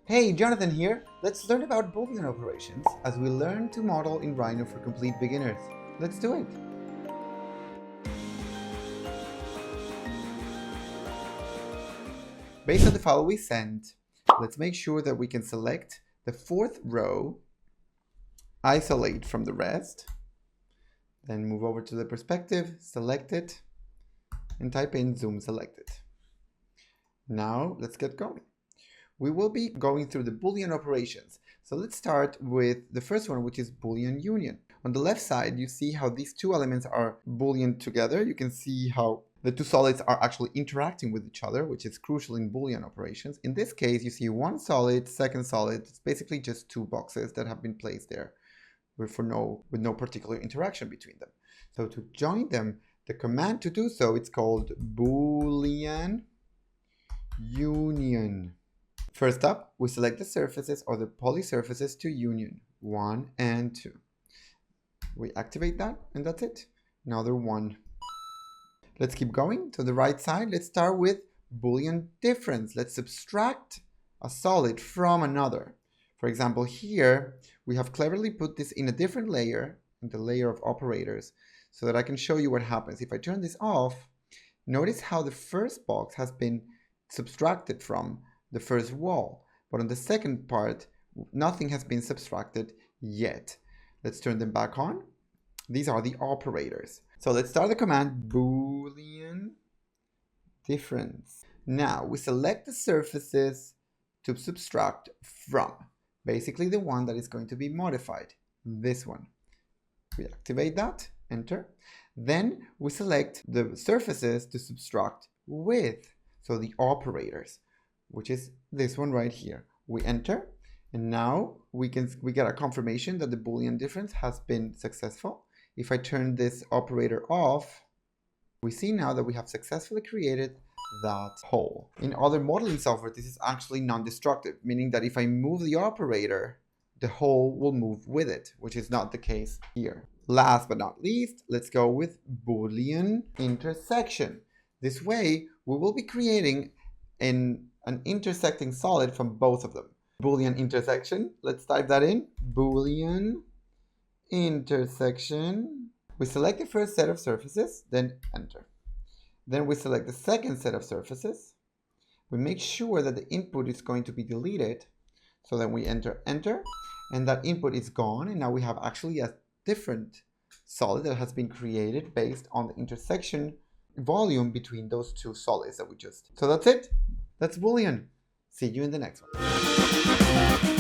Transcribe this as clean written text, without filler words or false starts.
Hey, Jonathan here. Let's learn about Boolean operations as we learn to model in Rhino for complete beginners. Let's do it. Based on the file we sent, let's make sure that we can select the fourth row, isolate from the rest, then move over to the perspective, select it, and type in zoom selected. Now let's get going. We will be going through the Boolean operations. So let's start with the first one, which is Boolean Union. On the left side, you see how these two elements are Boolean together. You can see how the two solids are actually interacting with each other, which is crucial in Boolean operations. In this case, you see one solid, second solid. It's basically just two boxes that have been placed there with no particular interaction between them. So to join them, the command to do so, it's called Boolean Union. First up, we select the surfaces or the poly surfaces to union 1 and 2. We activate that and that's it. Now they're 1. Let's keep going to the right side. Let's start with Boolean difference. Let's subtract a solid from another. For example, here we have cleverly put this in a different layer, in the layer of operators, so that I can show you what happens. If I turn this off, notice how the first box has been subtracted from the first wall, but on the second part, nothing has been subtracted yet. Let's turn them back on. These are the operators. So let's start the command Boolean Difference. Now we select the surfaces to subtract from, basically the one that is going to be modified, this one. We activate that, enter. Then we select the surfaces to subtract with, so the operators, which is this one right here. We enter, and now we get a confirmation that the Boolean difference has been successful. If I turn this operator off, we see now that we have successfully created that hole. In other modeling software, this is actually non-destructive, meaning that if I move the operator, the hole will move with it, which is not the case here. Last but not least, let's go with Boolean Intersection. This way, we will be creating an intersecting solid from both of them. Boolean intersection, let's type that in. Boolean intersection. We select the first set of surfaces, then enter. Then we select the second set of surfaces. We make sure that the input is going to be deleted. So then we enter, and that input is gone. And now we have actually a different solid that has been created based on the intersection volume between those two solids that we just. So that's it. That's Boolean. See you in the next one.